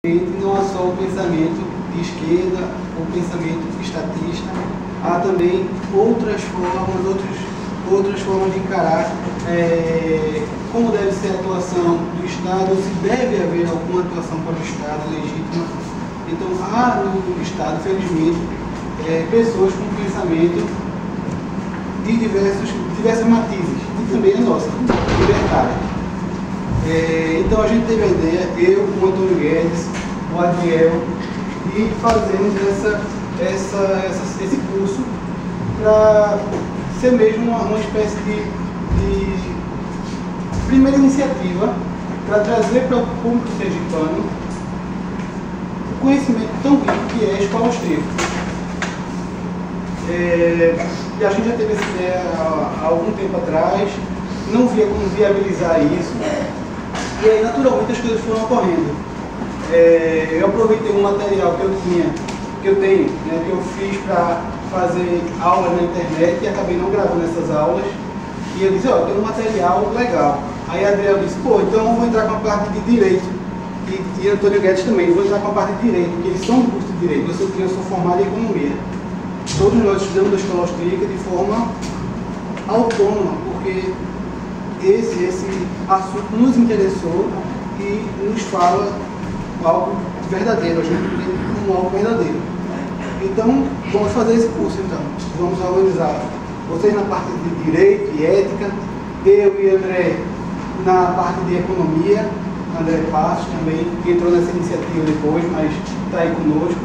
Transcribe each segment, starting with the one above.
Não há só o pensamento de esquerda, o pensamento estatista, há também outras formas de encarar como deve ser a atuação do Estado, ou se deve haver alguma atuação para o Estado legítima. Então, há no Estado, felizmente, pessoas com pensamento de diversas matizes, e também a nossa, libertária. Então a gente teve a ideia, eu, o Antony Guedes, o Adriel, de fazermos esse curso para ser mesmo uma espécie de primeira iniciativa para trazer para o público sergipano o conhecimento tão rico que é a Escola Austríaca. E a gente já teve essa ideia há algum tempo atrás, não via como viabilizar isso. E aí, naturalmente, as coisas foram ocorrendo. Eu aproveitei um material que eu tenho, né, que eu fiz para fazer aulas na internet e acabei não gravando essas aulas. E eu disse, ó, tem um material legal. Aí a Adriel disse, pô, então eu vou entrar com a parte de Direito. E Antony Guedes também, vou entrar com a parte de Direito, porque eles são do curso de Direito. Eu sou formado em Economia. Todos nós estudamos da Escola Austríaca de forma autônoma, porque esse assunto nos interessou e nos fala algo verdadeiro, a gente entende como algo verdadeiro. Então, vamos fazer esse curso então. Vamos organizar vocês na parte de Direito e Ética, eu e André na parte de Economia, André Passos também, que entrou nessa iniciativa depois, mas está aí conosco.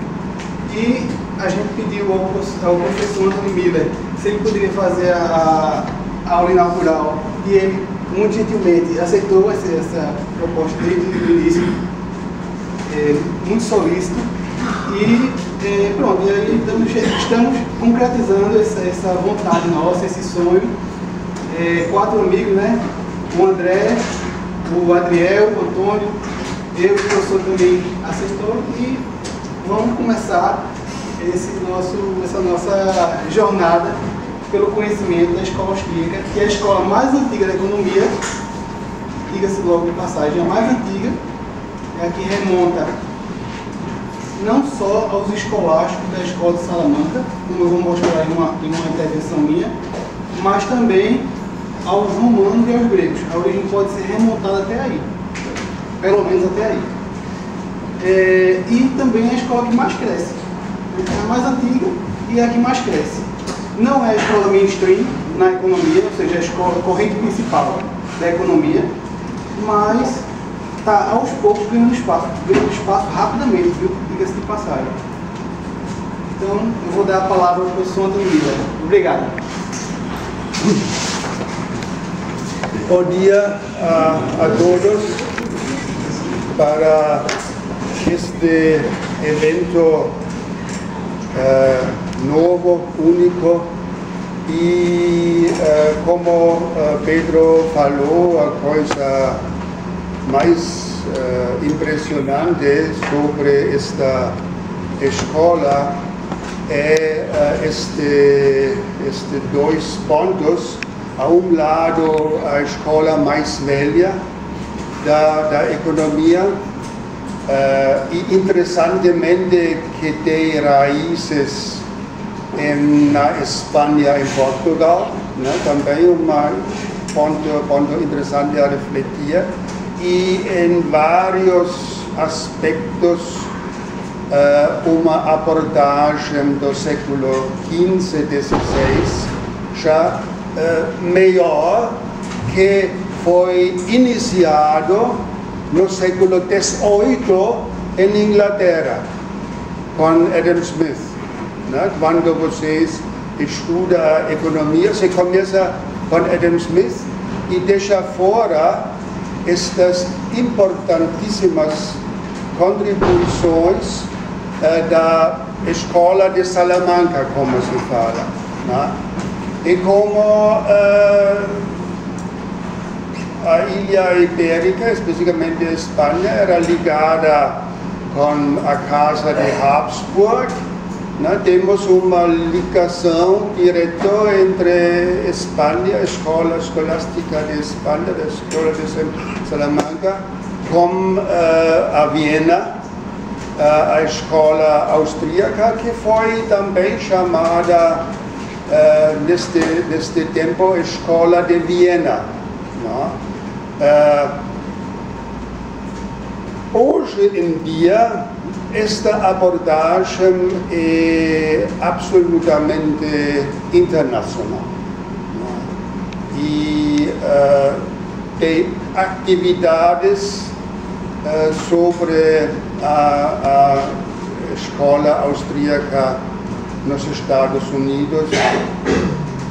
E a gente pediu ao professor Antony Mueller se ele poderia fazer a aula inaugural, e ele muito gentilmente aceitou essa proposta desde o início, muito solícito, e pronto, e aí estamos concretizando essa vontade nossa, esse sonho. 4 amigos, né? O André, o Adriel, o Antônio, eu, o professor também aceitou, e vamos começar essa nossa jornada pelo conhecimento da Escola Austríaca, que é a escola mais antiga da economia, diga-se logo de passagem, a mais antiga, é a que remonta não só aos escolásticos da Escola de Salamanca, como eu vou mostrar em uma intervenção minha, mas também aos romanos e aos gregos. A origem pode ser remontada até aí, pelo menos até aí. E também é a escola que mais cresce. É a mais antiga e é a que mais cresce. Não é a escola mainstream na economia, ou seja, a escola corrente principal da economia, mas está aos poucos ganhando espaço rapidamente, viu? Diga-se de passagem. Então, eu vou dar a palavra ao professor Antony Mueller. Obrigado. Bom dia a todos para este evento novo, único, e como Pedro falou, a coisa mais impressionante sobre esta escola é estes 2 pontos. A um lado, a escola mais velha da economia, e interessantemente que tem raízes na Espanha e em Portugal, né? Também ponto interessante a refletir, e em vários aspectos uma abordagem do século XV, XVI, já melhor, que foi iniciado no século XVIII em Inglaterra, com Adam Smith. Né? Quando vocês estudam economia, você começa com Adam Smith e deixa fora estas importantíssimas contribuições da Escola de Salamanca, como se fala. Né? E como a Ilha Ibérica, especificamente a Espanha, era ligada com a Casa de Habsburg, né? Temos uma ligação direta entre Espanha, a Escola Escolástica de Espanha, da Escola de Salamanca, com a Viena, a Escola Austríaca, que foi também chamada, neste tempo, Escola de Viena. Hoje em dia, esta abordagem é absolutamente internacional. E tem atividades sobre a Escola Austríaca nos Estados Unidos,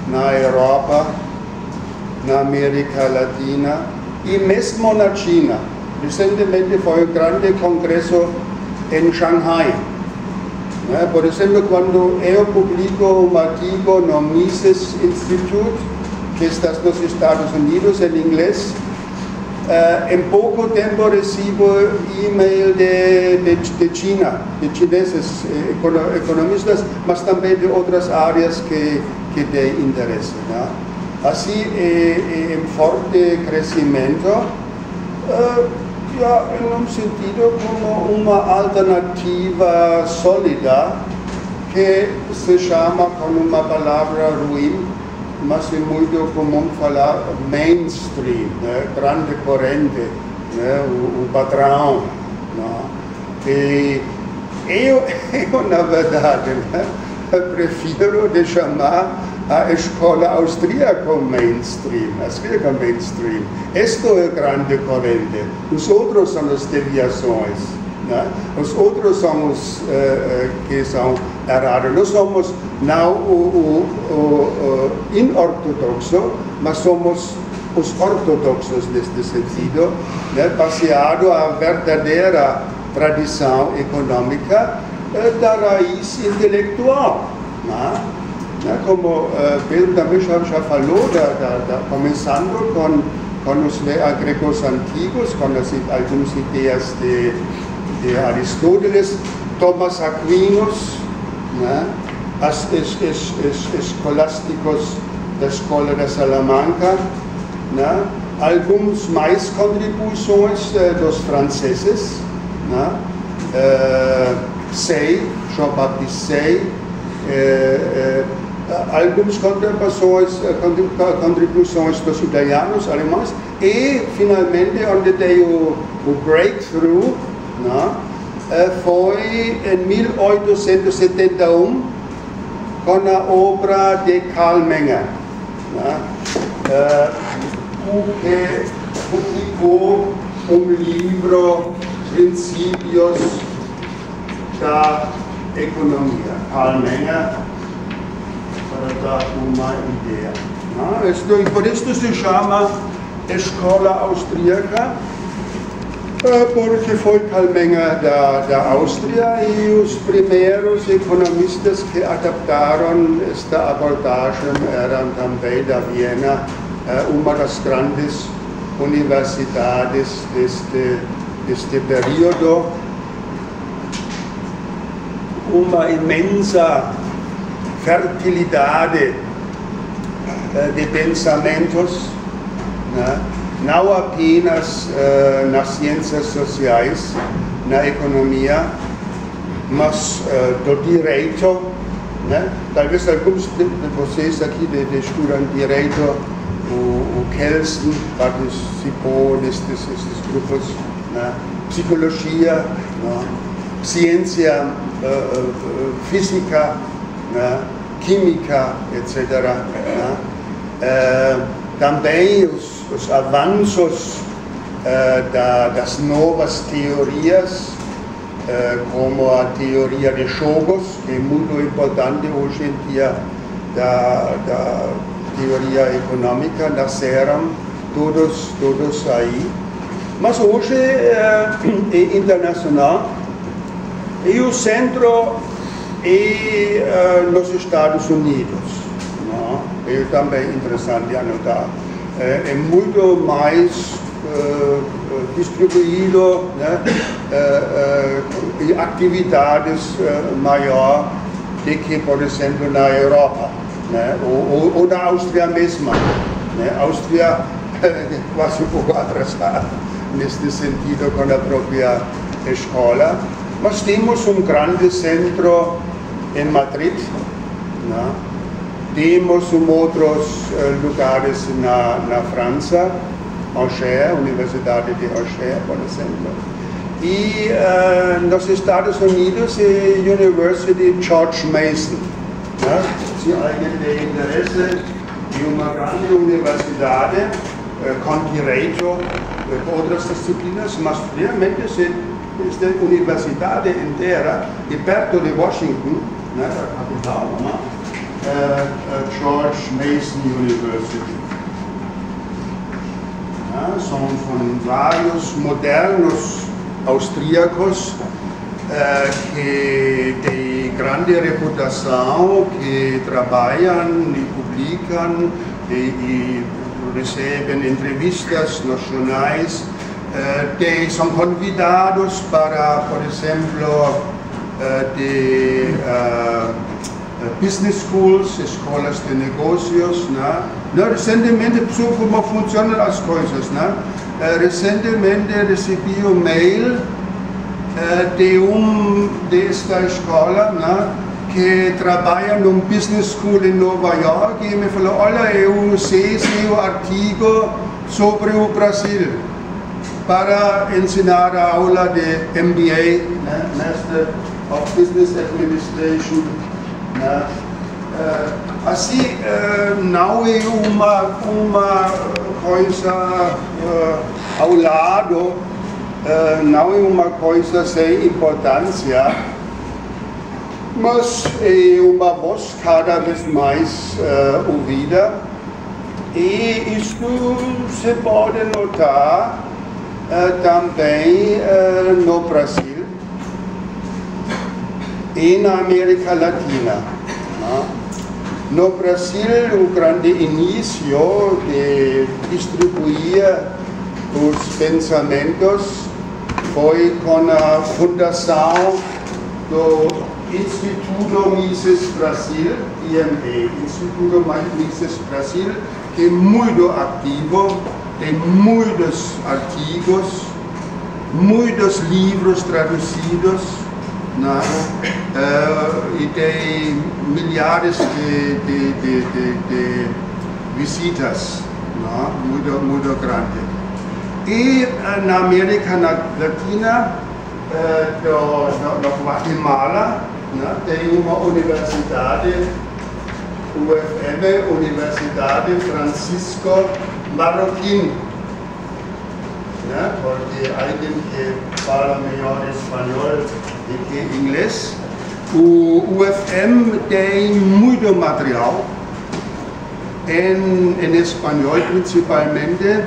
na Europa, na América Latina e mesmo na China. Recentemente foi um grande congresso em Shanghai. Por exemplo, quando eu publico um artigo no Mises Institute, que está nos Estados Unidos, em inglês, em pouco tempo recebo e-mail de China, de chineses economistas, mas também de outras áreas que têm interesse. Assim, é um forte crescimento, em um sentido como uma alternativa sólida, que se chama, com uma palavra ruim, mas é muito comum falar mainstream, grande corrente, o padrão. E eu na verdade, prefiro de chamar a Escola Austríaca mainstream, a mainstream. Isto é grande corrente. Os outros são as deviações. Os outros são os que são errados. Nós somos não o inortodoxo, mas somos os ortodoxos neste sentido, baseado na verdadeira tradição econômica da raiz intelectual. Como Pedro também já falou, começando com os gregos antigos, com algumas ideias de Aristóteles, Thomas Aquinas, os escolásticos da Escola de Salamanca, algumas mais contribuições dos franceses, Say, Jean-Baptiste Say, algumas contribuições dos italianos, alemães, e finalmente onde tem o breakthrough, foi em 1871 com a obra de Karl Menger, que publicou livro Princípios da Economia. Karl Menger, para dar uma ideia. E por isso se chama Escola Austríaca, porque foi Karl Menger da Áustria e os primeiros economistas que adaptaram esta abordagem eram também da Viena, uma das grandes universidades deste período. Uma imensa fertilidade de pensamentos, não apenas nas ciências sociais, na economia, mas do direito. Talvez alguns de vocês aqui estudam direito, o Kelsen participou nestes grupos, psicologia, ciência física, química, etc. Também os avanços das novas teorias, como a teoria de jogos, que é muito importante hoje em dia, da teoria econômica, nasceram todos aí. Mas hoje é internacional e o centro é nos Estados Unidos. É também interessante anotar. É muito mais distribuído, e atividades maior do que, por exemplo, na Europa, ou na Áustria mesma. A Áustria é quase um pouco atrasada neste sentido com a própria escola. Mas temos grande centro em Madrid, né? Temos outros lugares na França, Angers, Universidade de Angers, por exemplo. E nos Estados Unidos, a University George Mason. Né? Se alguém tem interesse em uma grande universidade com direito, outras disciplinas, mas realmente esta universidade inteira, e perto de Washington, né, a capital, né? George Mason University. São vários modernos austríacos que têm grande reputação, que trabalham e publicam e recebem entrevistas nos jornais, que são convidados para, por exemplo, de business schools, escolas de negócios, né? Recentemente, como funcionam as coisas, né? Recentemente recebi um mail desta escola, né? Que trabalha num business school em Nova York e me falou, olha, eu sei seu artigo sobre o Brasil para ensinar a aula de MBA, né? Master of Business Administration. Assim, não é uma coisa ao lado, não é uma coisa sem importância, mas é uma voz cada vez mais ouvida, e isto se pode notar também no Brasil e na América Latina. No Brasil, o grande início de distribuir os pensamentos foi com a fundação do Instituto Mises Brasil, IME, Instituto Mises Brasil, que é muito ativo, tem muitos artigos, muitos livros traduzidos, e tem milhares de visitas, muito grande. E na América Latina, no Guatemala, tem uma universidade, UFM, Universidade Francisco Marroquín, porque alguém que fala melhor espanhol do que inglês. O UFM tem muito material, em espanhol principalmente,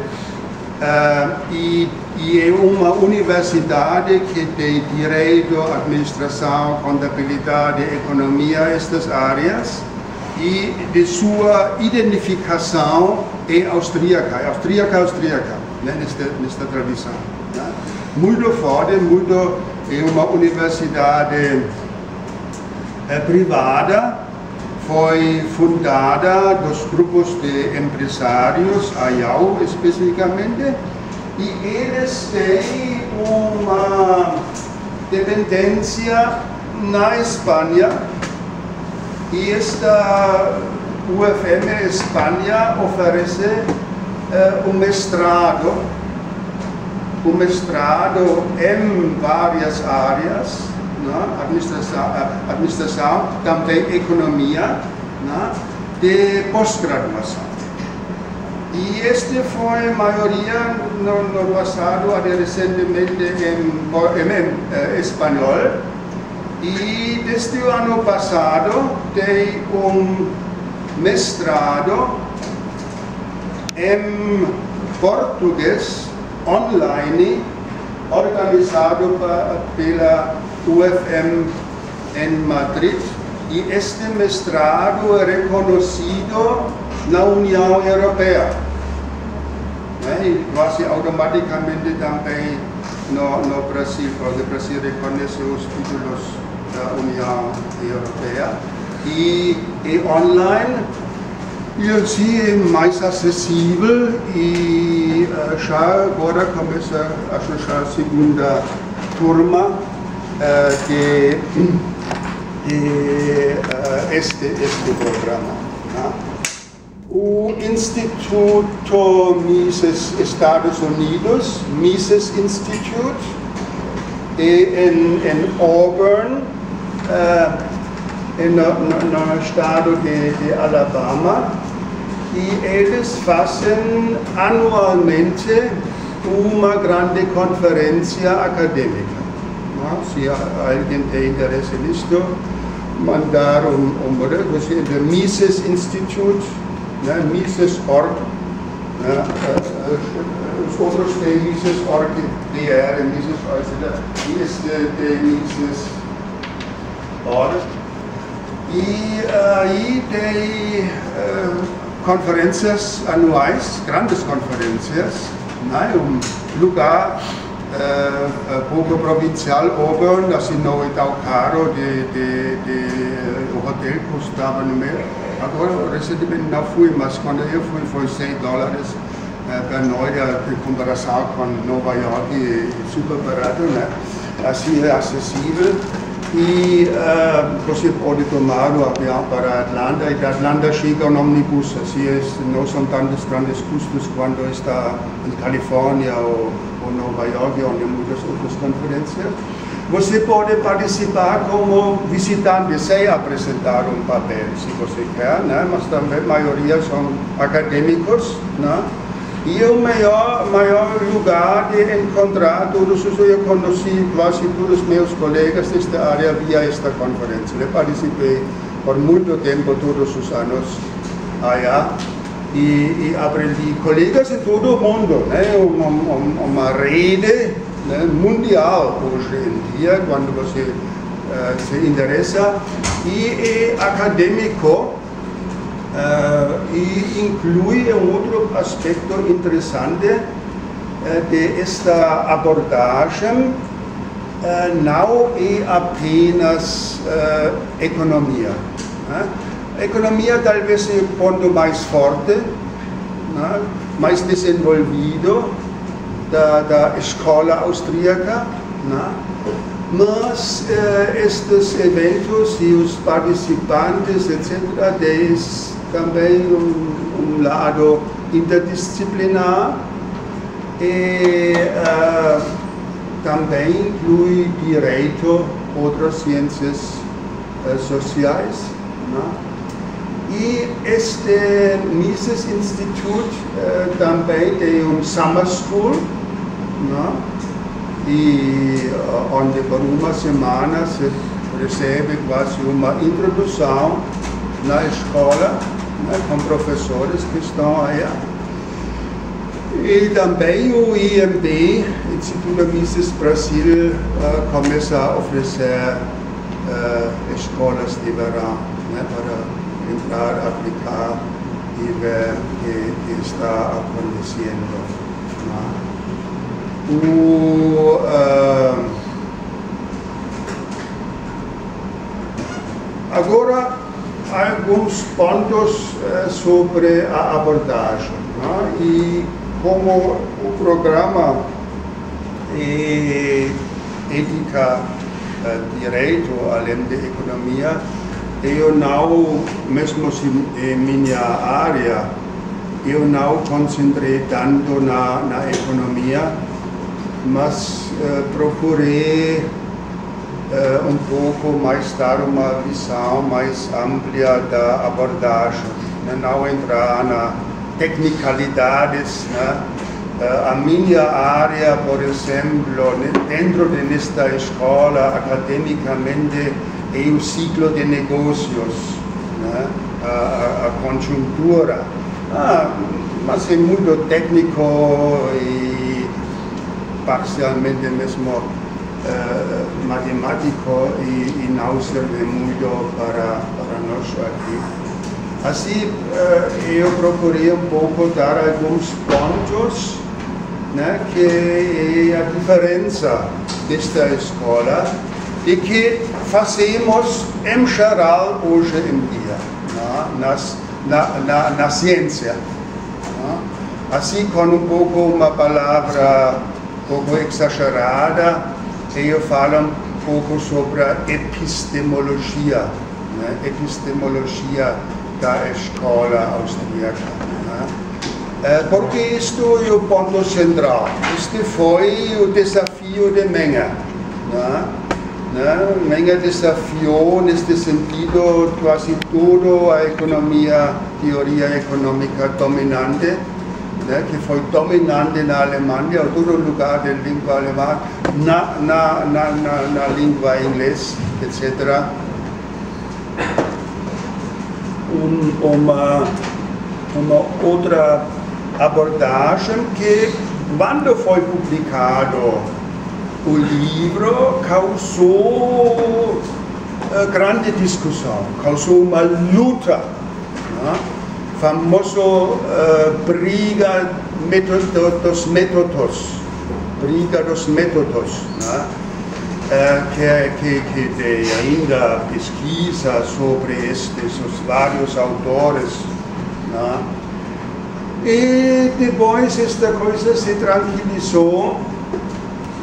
e é uma universidade que tem direito, administração, contabilidade, economia, estas áreas, e de sua identificação é austríaca, nesta tradição. Muito forte, é uma universidade privada, foi fundada dos grupos de empresários, AIAU especificamente, e eles têm uma dependência na Espanha, e esta UFM Espanha oferece um mestrado em várias áreas, administração, também economia, de pós-graduação. E este foi a maioria no passado, recentemente em espanhol, e desde o ano passado tem mestrado em português online, organizado pela UFM em Madrid, e este mestrado é reconhecido na União Europeia, e quase automaticamente também no Brasil, porque o Brasil reconhece os títulos da União Europeia, e online, e assim é mais acessível, e já agora começa a achar a segunda turma, este programa. Né? O Instituto Mises Estados Unidos, Mises Institute, em Auburn, no estado de Alabama, e eles fazem anualmente uma grande conferência acadêmica. Se alguém tem interesse nisso, mandar modelo, você entra Mises Institute, né, Mises.org, né, os outros têm Mises.org, DR, Mises.org, e este tem Mises.org. E aí tem conferências anuais, grandes conferências, né, lugar pouco provincial, Auburn, assim não é tão caro, o hotel custava no mês. Agora, recentemente não fui, mas quando eu fui foi $6 per noite, em comparação com Nova York, super barato, né? Assim é acessível. E você pode tomar o avião para Atlanta, e de Atlanta chega um ônibus, assim não são tantos grandes custos quando está em Califórnia ou Nova York, onde há muitas outras conferências. Você pode participar como visitante, sem apresentar um papel, se você quer, né? Mas também a maioria são acadêmicos, né? E o maior lugar de encontrar todos os... Eu conheci quase todos os meus colegas desta área via esta conferência. Eu participei por muito tempo, todos os anos, allá. E aprendi colegas de todo o mundo, né? Uma rede, né, mundial hoje em dia, quando você se interessa, e é acadêmico, e inclui outro aspecto interessante de esta abordagem, não é apenas economia. Né? A economia talvez é o ponto mais forte, né, mais desenvolvido da Escola Austríaca, né, mas estes eventos e os participantes, etc., têm também um lado interdisciplinar e também inclui direito, outras ciências sociais. Né? E este Mises Institute também tem summer school, né? E onde por uma semana se recebe quase uma introdução na escola, né, com professores que estão aí. E também o IMB, Instituto Mises Brasil, começa a oferecer escolas de verão, né, para entrar, aplicar e ver o que está acontecendo. Agora, alguns pontos sobre a abordagem. Né? E como o programa Ética, Direito, além de Economia, eu não, mesmo em minha área, eu não concentrei tanto na economia, mas procurei um pouco mais dar uma visão mais ampla da abordagem, né? Não entrar na tecnicalidades, né? A minha área, por exemplo, dentro desta escola, academicamente, é o ciclo de negócios, né? A conjuntura, mas é muito técnico e parcialmente mesmo matemático e não serve muito para nós aqui. Assim, eu procurei um pouco dar alguns pontos, né, que é a diferença desta escola e que fazemos em geral hoje em dia, né, na ciência. Né? Assim, com um pouco uma palavra um pouco exagerada, eu falo pouco sobre a epistemologia, né? Epistemologia da Escola Austríaca. Né? Porque isto é o ponto central. Este foi o desafio de Menger. Né? Menger desafiou, neste sentido, quase tudo a economia, teoria econômica dominante, né, que foi dominante na Alemanha, ou todo lugar de língua alemã, na língua inglesa, etc. Uma outra abordagem que, quando foi publicado o livro, causou grande discussão, causou uma luta, né? Famoso briga dos métodos, né? Que tem ainda pesquisa sobre estes vários autores, né? E depois esta coisa se tranquilizou.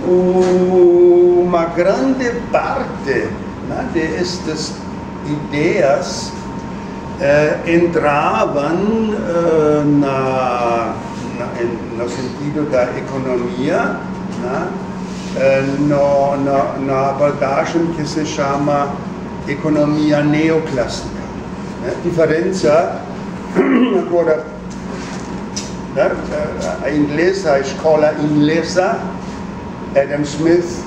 Uma grande parte, né, destas ideias entravam no sentido da economia, né, na abordagem que se chama economia neoclássica. Né? Diferença, agora, né, a escola inglesa, Adam Smith,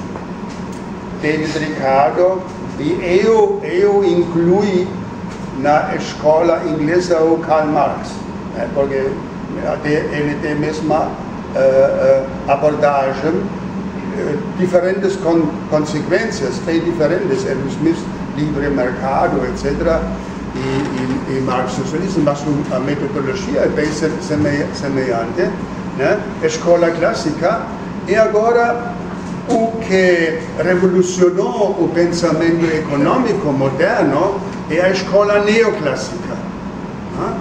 David Ricardo, e eu incluí na escola inglesa o Karl Marx, né, porque ele tem a mesma abordagem, diferentes consequências, bem diferentes. Adam Smith, livre mercado, etc., e Marx socialismo, mas a metodologia é bem semelhante, né? Escola clássica. E agora, o que revolucionou o pensamento econômico moderno é a escola neoclássica. Né?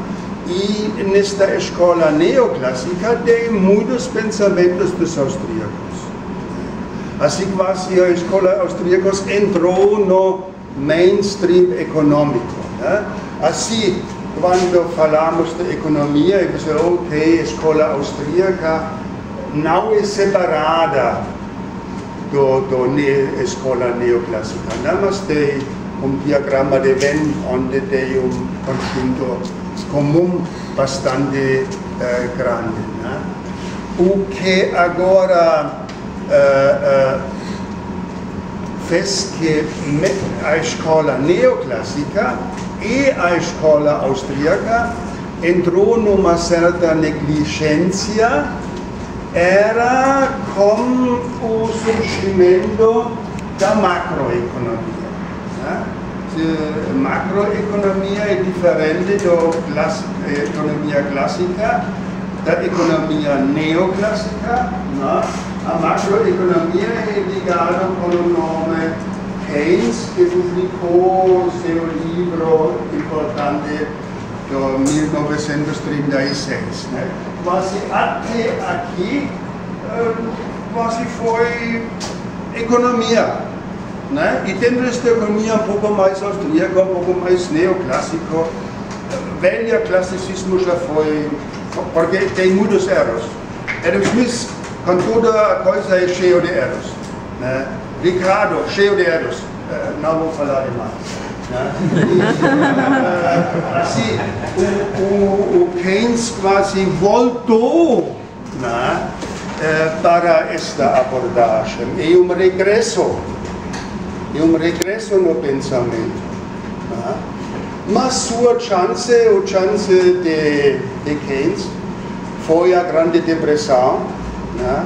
E nesta escola neoclássica tem muitos pensamentos dos austríacos. Assim quase a escola austríaca entrou no mainstream econômico. Né? Assim, quando falamos de economia, eu disse, ok, a escola austríaca não é separada da escola neoclássica, mas tem diagrama de Venn, onde tem conjunto comum bastante grande. Né? O que agora fez que a escola neoclássica e a escola austríaca entrou numa certa negligência era com o surgimento da macroeconomia. Né? Macroeconomia é diferente da economia clássica, da economia neoclássica. Né? A macroeconomia é ligada com o nome Keynes, que publicou seu livro importante de 1936. Né? Mas até aqui quase foi economia, né? E dentro desta economia um pouco mais austríaca, um pouco mais neoclássico. Velho classicismo já foi, porque tem muitos erros. Adam Smith, com toda a coisa, é cheio de erros. Né? Ricardo, cheio de erros. Não vou falar demais. Assim, o Keynes quase voltou, né, para esta abordagem. É um regresso no pensamento. Né? Mas sua chance, a chance de Keynes, foi a Grande Depressão. Né?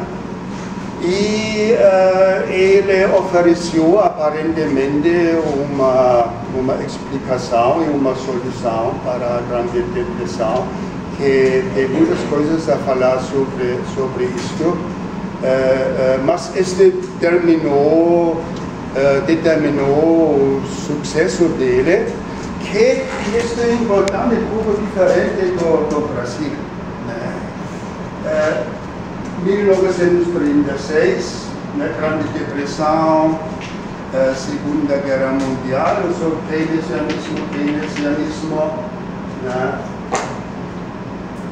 E ele ofereceu aparentemente uma explicação e uma solução para a Grande Depressão, que tem muitas coisas a falar sobre isso, mas este determinou o sucesso dele, que isso é importante, um pouco diferente do Brasil. Né? 1936, né, Grande Depressão, Segunda Guerra Mundial, o keynesianismo, né?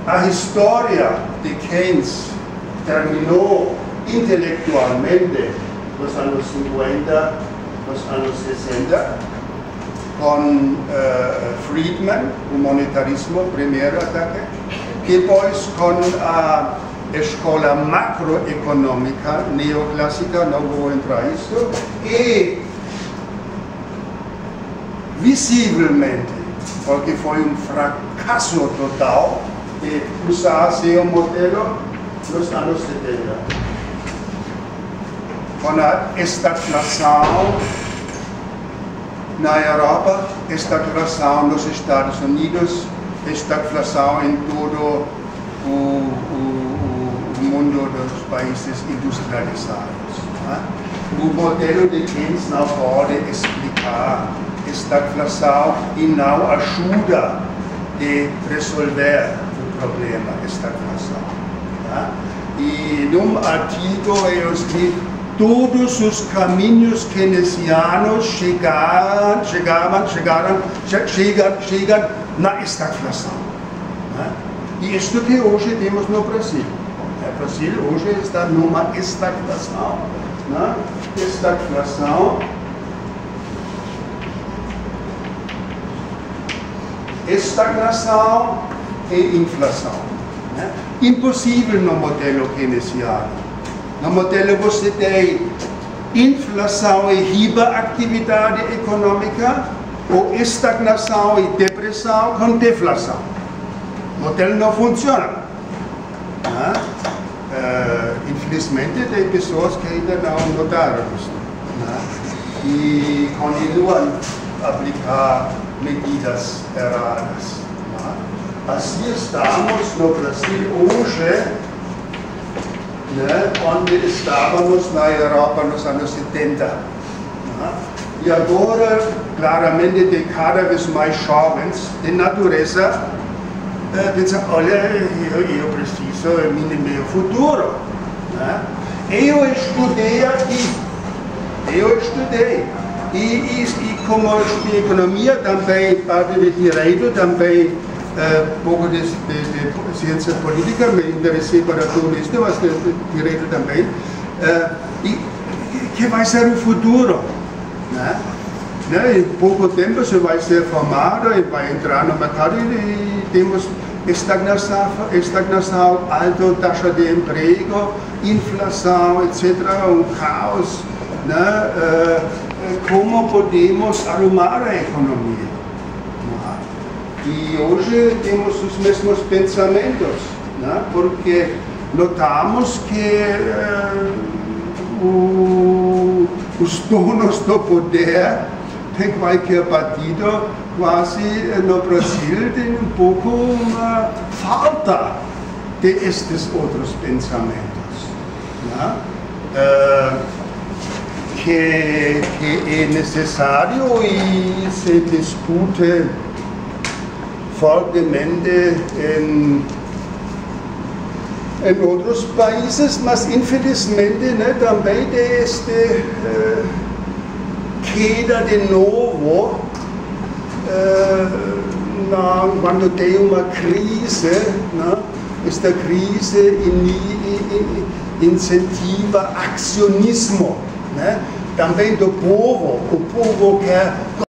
A história de Keynes terminou intelectualmente nos anos 50, nos anos 60, com Friedman, o monetarismo, primeiro ataque, depois com a escola macroeconômica neoclássica, não vou entrar nisso, e visivelmente, porque foi um fracasso total, de usar seu modelo nos anos 70. Com a estagflação na Europa, estagflação nos Estados Unidos, estagflação em todo o mundo dos países industrializados. Né? O modelo de Keynes não pode explicar estagflação e não ajuda a resolver o problema estagflação. Né? E num artigo eu escrevi todos os caminhos keynesianos chegam na estagflação. Né? E isto que hoje temos no Brasil. O Brasil hoje está numa estagflação. Né? Estagflação. Estagnação e inflação. Né? Impossível no modelo keynesiano. No modelo você tem inflação e hiperatividade econômica, ou estagnação e depressão com deflação. O modelo não funciona. Né? Infelizmente, tem pessoas que ainda não notaram isso. Né? E continuam a aplicar medidas erradas. Né? Assim estamos no Brasil hoje, né, onde estávamos na Europa nos anos 70. Né? E agora, claramente, tem cada vez mais jovens de natureza pensam, olha, eu preciso do meu futuro. Né? Eu estudei aqui, e como eu estudei economia, também parte de direito, também pouco de ciência política, me interessei para tudo isso, mas de direito também. E que vai ser o futuro? Né? Em pouco tempo você vai ser formado e vai entrar no mercado e temos estagnação, alta taxa de emprego, inflação, etc., um caos. Né? Como podemos arrumar a economia? E hoje temos os mesmos pensamentos, né? Porque notamos que os donos do poder de qualquer partido, quase no Brasil, tem um pouco uma falta destes outros pensamentos. Né? Que é necessário e se discute fortemente em outros países, mas infelizmente, né, também desde queda de novo quando tem uma crise, né, esta crise incentiva accionismo, né, também do povo. O povo quer